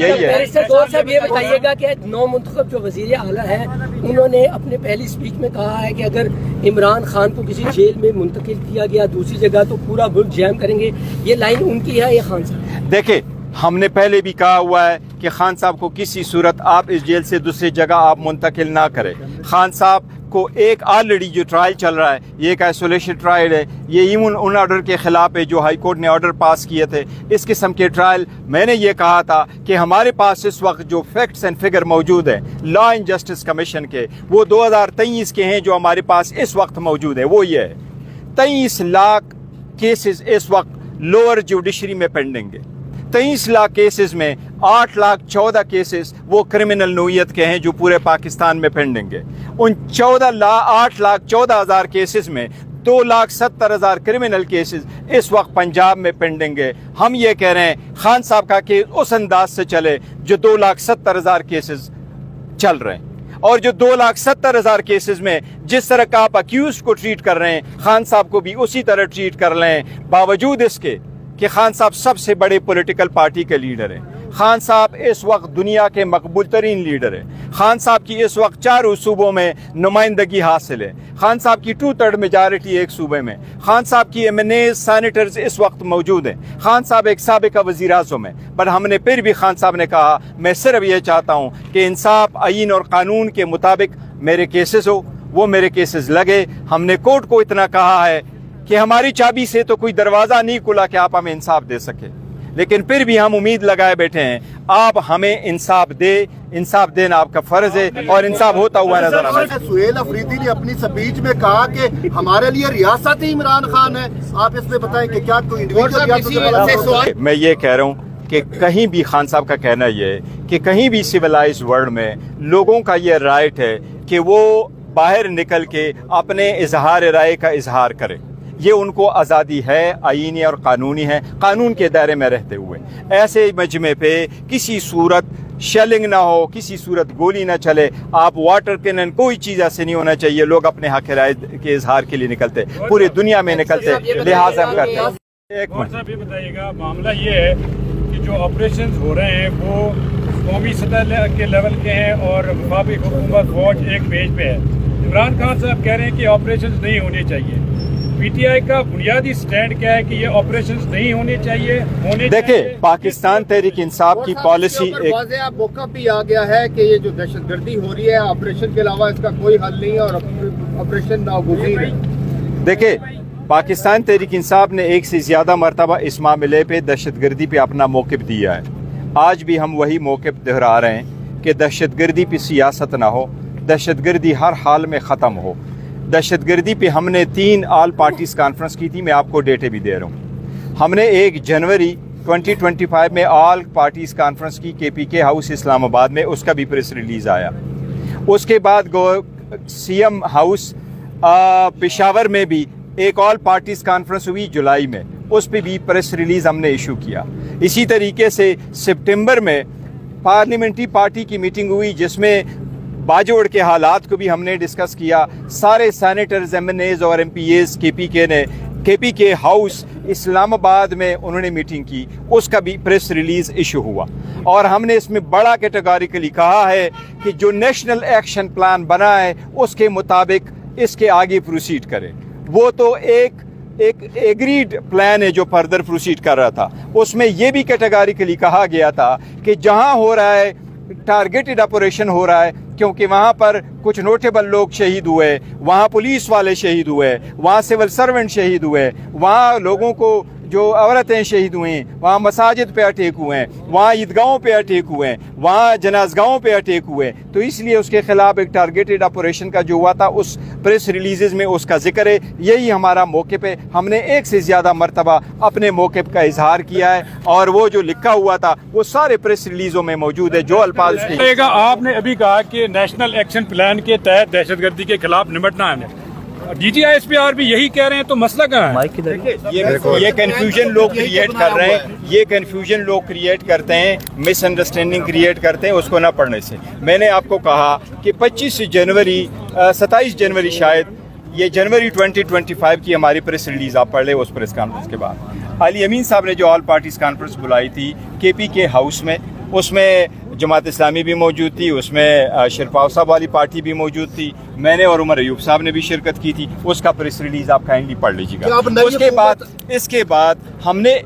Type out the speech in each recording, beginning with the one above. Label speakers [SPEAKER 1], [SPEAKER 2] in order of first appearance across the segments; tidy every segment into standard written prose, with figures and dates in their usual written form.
[SPEAKER 1] یہی ہے۔
[SPEAKER 2] بیرسٹر گور صاحب یہ بتائیے گا کہ نو منتخب جو وزیر اعلیٰ ہیں انہوں نے اپنے پہلی اسپیچ میں کہا ہے کہ اگر عمران خان کو کسی جیل میں منتقل کیا گیا دوسری جگہ تو پورا ملک جیم کریں گے، یہ لائن ان کی ہے یا خان صاحب؟
[SPEAKER 1] دیکھیں ہم نے پہلے بھی کہا ہوا ہے کہ خان صاحب کو کسی صورت آپ اس جیل سے دوسری جگہ آپ منتقل نہ کریں۔ خان صاحب کو ایک آلریڈی جو ٹرائل چل رہا ہے یہ ایک آئسولیشن ٹرائل ہے، یہ ایون ان آرڈر کے خلاف ہے جو ہائی کورٹ نے آرڈر پاس کیے تھے۔ اس قسم کے ٹرائل میں نے یہ کہا تھا کہ ہمارے پاس اس وقت جو فیکٹس اینڈ فگر موجود ہیں لا اینڈ جسٹس کمیشن کے وہ 2023 کے ہیں جو ہمارے پاس اس وقت موجود ہیں، وہ یہ ہے 23 لاکھ کیسز اس وقت لوور جوڈیشری میں پینڈنگ ہے۔ 23 لاکھ کیسز میں 8,14,000 کیسز وہ کرمنل نوعیت کے ہیں جو پورے پاکستان میں پینڈنگ ہے۔ ان 8,14,000 کیسز میں 2,70,000 کرمنل کیسز اس وقت پنجاب میں پینڈنگ ہے۔ ہم یہ کہہ رہے ہیں خان صاحب کا کیس اس انداز سے چلے جو 2,70,000 کیسز چل رہے ہیں، اور جو 2,70,000 کیسز میں جس طرح کا آپ اکیوزڈ کو ٹریٹ کر رہے ہیں خان صاحب کو بھی اسی طرح ٹریٹ کر لیں، باوجود اس کے کہ خان صاحب سب سے بڑے پولیٹیکل پارٹی کے لیڈر ہیں۔ خان صاحب اس وقت دنیا کے مقبول ترین لیڈر ہیں۔ خان صاحب کی اس وقت 4 صوبوں میں نمائندگی حاصل ہے۔ خان صاحب کی 2/3 میجارٹی ایک صوبے میں۔ خان صاحب کی MNAs سینیٹرز اس وقت موجود ہیں۔ خان صاحب ایک سابقہ وزیر اعظم ہیں، پر ہم نے پھر بھی خان صاحب نے کہا میں صرف یہ چاہتا ہوں کہ انصاف آئین اور قانون کے مطابق میرے کیسز ہو، وہ میرے کیسز لگے۔ ہم نے کورٹ کو اتنا کہا ہے کہ ہماری چابی سے تو کوئی دروازہ نہیں کھلا کہ آپ ہمیں انصاف دے سکے، لیکن پھر بھی ہم امید لگائے بیٹھے ہیں آپ ہمیں انصاف دے، انصاف دینا آپ کا فرض ہے اور انصاف ہوتا ہوا نظر آنا ہے۔
[SPEAKER 3] سہیل افریدی نے اپنی سپیچ میں کہا کہ ہمارے لیے ریاست ہی عمران خان ہے، آپ اس میں بتائیں کہ کیا کوئی انڈیویجول؟
[SPEAKER 1] میں یہ کہہ رہا ہوں کہ کہیں بھی خان صاحب کا کہنا یہ ہے کہ کہیں بھی سویلائز ورلڈ میں لوگوں کا یہ رائٹ ہے کہ وہ باہر نکل کے اپنے اظہار رائے کا اظہار کرے، یہ ان کو آزادی ہے، آئینی اور قانونی ہے، قانون کے دائرے میں رہتے ہوئے۔ ایسے مجمع پہ کسی صورت شیلنگ نہ ہو، کسی صورت گولی نہ چلے، آپ واٹر کینن کوئی چیز ایسے نہیں ہونا چاہیے۔ لوگ اپنے حق رائے کے اظہار کے لیے نکلتے، پوری دنیا میں نکلتے، لہٰذا ہم کرتے ہیں۔ ایک منٹ
[SPEAKER 4] صاحب یہ بتائیے گا، معاملہ یہ ہے کہ جو آپریشنز ہو رہے ہیں وہ قومی سطح کے لیول کے ہیں اور وفاقی حکومت فوج ایک پیج پہ ہے۔ عمران خان صاحب کہہ رہے ہیں کہ آپریشنز نہیں ہونے چاہیے۔ پی ٹی آئی کا بنیادی سٹینڈ کیا ہے کہ یہ آپریشنز نہیں ہونے چاہیے؟
[SPEAKER 1] دیکھیں پاکستان تحریک انصاف کی پالیسی ایک
[SPEAKER 3] واضح موقع بھی آ گیا ہے کہ یہ جو دہشت گردی ہو رہی ہے آپریشن کے علاوہ اس کا کوئی حل نہیں ہے اور آپریشن ناگزیر ہے۔
[SPEAKER 1] دیکھیں پاکستان تحریک انصاف نے ایک سے زیادہ مرتبہ اس معاملے پہ دہشت گردی پہ اپنا موقف دیا ہے۔ آج بھی ہم وہی موقف دہرا رہے ہیں کہ دہشت گردی پہ سیاست نہ ہو، دہشت گردی ہر حال میں ختم ہو۔ دہشت گردی پہ ہم نے 3 آل پارٹیز کانفرنس کی تھی، میں آپ کو ڈیٹے بھی دے رہا ہوں۔ ہم نے 1 جنوری 2025 میں آل پارٹیز کانفرنس کی KPK ہاؤس اسلام آباد میں، اس کا بھی پریس ریلیز آیا۔ اس کے بعد CM ہاؤس پشاور میں بھی ایک آل پارٹیز کانفرنس ہوئی جولائی میں، اس پہ بھی پریس ریلیز ہم نے ایشو کیا۔ اسی طریقے سے سپٹمبر میں پارلیمنٹری پارٹی کی میٹنگ ہوئی جس میں باجوڑ کے حالات کو بھی ہم نے ڈسکس کیا۔ سارے سینیٹرز، MNAs اور MPAs KPK نے KPK ہاؤس اسلام آباد میں انہوں نے میٹنگ کی، اس کا بھی پریس ریلیز ایشو ہوا، اور ہم نے اس میں بڑا کیٹیگوریکلی کہا ہے کہ جو نیشنل ایکشن پلان بنا ہے اس کے مطابق اس کے آگے پروسیڈ کرے۔ وہ تو ایک ایگریڈ پلان ہے جو فردر پروسیڈ کر رہا تھا، اس میں یہ بھی کیٹیگوریکلی کہا گیا تھا کہ جہاں ہو رہا ہے ٹارگیٹڈ آپریشن ہو رہا ہے، کیونکہ وہاں پر کچھ نوٹیبل لوگ شہید ہوئے، وہاں پولیس والے شہید ہوئے، وہاں سول سرونٹ شہید ہوئے، وہاں لوگوں کو جو عورتیں شہید ہوئیں، وہاں مساجد پہ اٹیک ہوئے ہیں، وہاں عیدگاہوں پہ اٹیک ہوئے ہیں، وہاں جنازگاہوں پہ اٹیک ہوئے، تو اس لیے اس کے خلاف ایک ٹارگیٹڈ آپریشن کا جو ہوا تھا اس پریس ریلیزز میں اس کا ذکر ہے۔ یہی ہمارا موقف ہے، ہم نے 1 سے زیادہ مرتبہ اپنے موقف کا اظہار کیا ہے، اور وہ جو لکھا ہوا تھا وہ سارے پریس ریلیزوں میں موجود ہے، جو الفاظ اس کے۔
[SPEAKER 4] آپ نے ابھی کہا کہ نیشنل ایکشن پلان کے تحت دہشت گردی کے خلاف نمٹنا ہے، DGISPR بھی یہی کہہ رہے ہیں، تو مسئلہ کہاں ہے؟
[SPEAKER 1] یہ کنفیوژن لوگ کریٹ کر رہے ہیں، یہ کنفیوژن لوگ کریٹ کرتے ہیں، مس انڈرسٹینڈنگ کریٹ کرتے ہیں اس کو نہ پڑھنے سے۔ میں نے آپ کو کہا کہ 27 جنوری شاید یہ جنوری 2025 کی ہماری پریس ریلیز آپ پڑھ لیں، اس پریس کانفرنس کے بعد علی امین صاحب نے جو آل پارٹیز کانفرنس بلائی تھی KPK ہاؤس میں، اس میں جماعت اسلامی بھی موجود تھی، اس میں شرپاو صاحب والی پارٹی بھی موجود تھی، میں نے اور عمر ایوب صاحب نے بھی شرکت کی تھی. اس کا پریس ریلیز آپ کائنڈلی پڑھ لیجیے گا. اس کے بعد ہم نے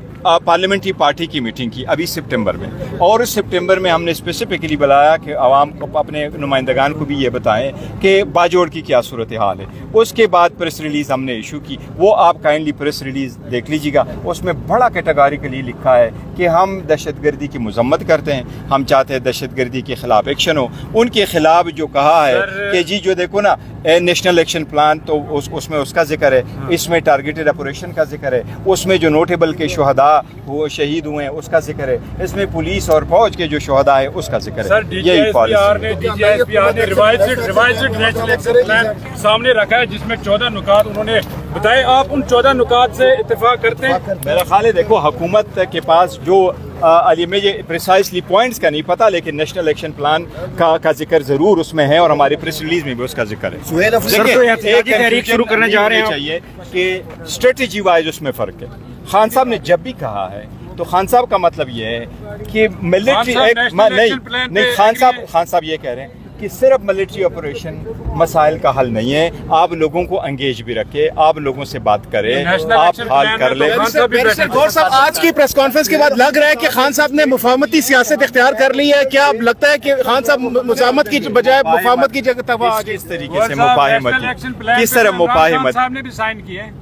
[SPEAKER 1] پارلیمنٹری پارٹی کی میٹنگ کی ابھی سپٹمبر میں، اور اس سپٹمبر میں ہم نے اسپیسیفکلی بلایا کہ عوام کو اپنے نمائندگان کو بھی یہ بتائیں کہ باجوڑ کی کیا صورتحال ہے. اس کے بعد پریس ریلیز ہم نے ایشو کی، وہ آپ کائنڈلی پریس ریلیز دیکھ لیجیے گا. اس میں بڑا کیٹاگوریکلی لکھا ہے کہ ہم دہشت گردی کی مذمت کرتے ہیں، ہم چاہتے ہیں دہشت گردی کے خلاف ایکشن ہو. ان کے خلاف جو کہا ہے کہ جی جو دیکھو نا نیشنل ایکشن پلان، تو اس میں اس کا ذکر ہے، اس میں ٹارگیٹڈ آپریشن کا ذکر ہے، اس میں جو نوٹیبل کے شہداء وہ شہید ہوئے ہیں اس کا ذکر ہے، اس میں پولیس اور فوج کے جو شہداء ہیں اس کا ذکر ہے. یہی
[SPEAKER 4] policy revised national action plan سامنے رکھا ہے جس میں 14 نکات انہوں نے بتائے. آپ ان 14 نکات سے اتفاق کرتے ہیں؟
[SPEAKER 1] میرا خیال ہے دیکھو حکومت کے پاس جو علی مجھے پریسائزلی پوائنٹس کا نہیں پتا، لیکن نیشنل ایکشن پلان کا ذکر ضرور اس میں ہے، اور ہماری پریس ریلیز میں بھی اس کا ذکر ہے.
[SPEAKER 4] تحریک شروع کرنے جا رہے ہیں
[SPEAKER 1] چاہیے کہ اسٹریٹجی وائز اس میں فرق ہے. خان صاحب نے جب بھی کہا ہے تو خان صاحب کا مطلب یہ ہے کہ ملٹری نہیں، خان صاحب یہ کہہ رہے ہیں کہ صرف ملٹری آپریشن مسائل کا حل نہیں ہے، آپ لوگوں کو انگیج بھی رکھے، آپ لوگوں سے بات کریں، آپ حال کر لیں.
[SPEAKER 5] گور صاحب آج کی پریس کانفرنس کے بعد لگ رہا ہے کہ خان صاحب نے مفاہمتی سیاست اختیار کر لی ہے. کیا اب لگتا ہے کہ خان صاحب مزاحمت کی بجائے مفاہمت کی جگہ
[SPEAKER 1] کس طریقے سے مفاہمتی، کس طرح مفاہمت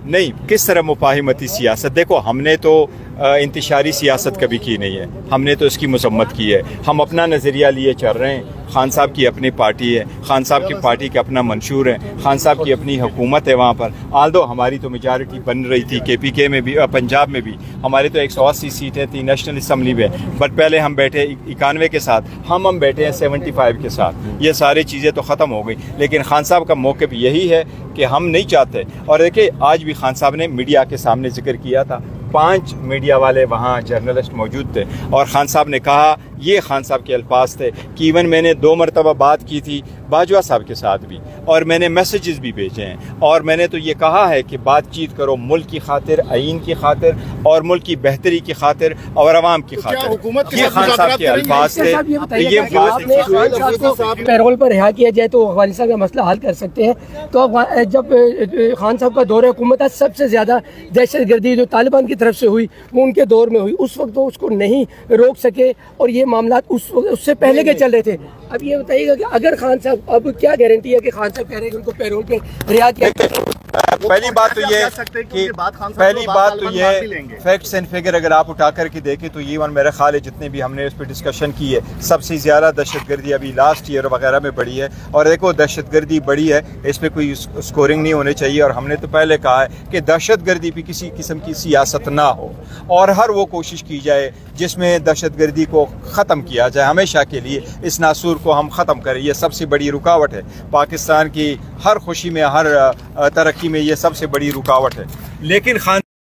[SPEAKER 1] نہیں، کس طرح مفاہمتی سیاست؟ دیکھو ہم نے تو انتشاری سیاست کبھی کی نہیں ہے، ہم نے تو اس کی مذمت کی ہے. ہم اپنا نظریہ لیے چل رہے ہیں. خان صاحب کی اپنی پارٹی ہے، خان صاحب کی پارٹی کا اپنا منشور ہے، خان صاحب کی اپنی حکومت ہے وہاں پر. آلدو ہماری تو میجارٹی بن رہی تھی کے پی کے میں بھی، پنجاب میں بھی ہمارے تو 180 سیٹیں تھیں نیشنل اسمبلی میں، بٹ پہلے ہم بیٹھے 91 کے ساتھ، ہم بیٹھے ہیں 75 کے ساتھ. یہ ساری چیزیں تو ختم ہو گئی، لیکن خان صاحب کا موقف یہی ہے کہ ہم نہیں چاہتے. اور دیکھیں آج بھی خان صاحب نے میڈیا کے سامنے ذکر کیا تھا، 5 میڈیا والے وہاں جرنلسٹ موجود تھے، اور خان صاحب نے کہا، یہ خان صاحب کے الفاظ تھے کہ ایون میں نے 2 مرتبہ بات کی تھی باجوہ صاحب کے ساتھ بھی، اور میں نے میسیجز بھی بھیجے ہیں، اور میں نے تو یہ کہا ہے کہ بات چیت کرو ملک کی خاطر، آئین کی خاطر، اور ملک کی بہتری کی خاطر، اور عوام کی خاطر. یہ خان صاحب کے الفاظ تھے.
[SPEAKER 2] پیرول پر رہا کیا جائے تو افغانستان کا مسئلہ حل کر سکتے ہیں. تو جب خان صاحب کا دور حکومت سب سے زیادہ دہشت گردی جو طالبان کی طرف سے ہوئی وہ ان کے دور میں ہوئی، اس وقت وہ اس کو نہیں روک سکے، اور یہ معاملات اس سے پہلے کے چل رہے تھے. اب یہ بتائیے گا کہ اگر خان صاحب، اب کیا گارنٹی ہے کہ خان صاحب کہہ رہے ہیں کہ ان کو پیرول پہ رہا کیا؟
[SPEAKER 1] پہلی بات تو یہ فیکٹس اینڈ فگر اگر آپ اٹھا کر کے دیکھیں تو یہ میرا خیال ہے جتنے بھی ہم نے اس پہ ڈسکشن کی ہے، سب سے زیادہ دہشت گردی ابھی لاسٹ ایئر وغیرہ میں بڑھی ہے. اور دیکھو دہشت گردی بڑھی ہے، اس پہ کوئی اسکورنگ نہیں ہونی چاہیے. اور ہم نے تو پہلے کہا ہے کہ دہشت گردی پہ کسی قسم کی سیاست نہ ہو، اور ہر وہ کوشش کی جائے جس میں دہشت گردی کو ختم کیا جائے ہمیشہ کے لیے. اس ناسور کو ہم ختم کریں، یہ سب سے بڑی رکاوٹ ہے پاکستان کی ہر خوشی میں، ہر ترقی میں، یہ سب سے بڑی رکاوٹ ہے. لیکن خان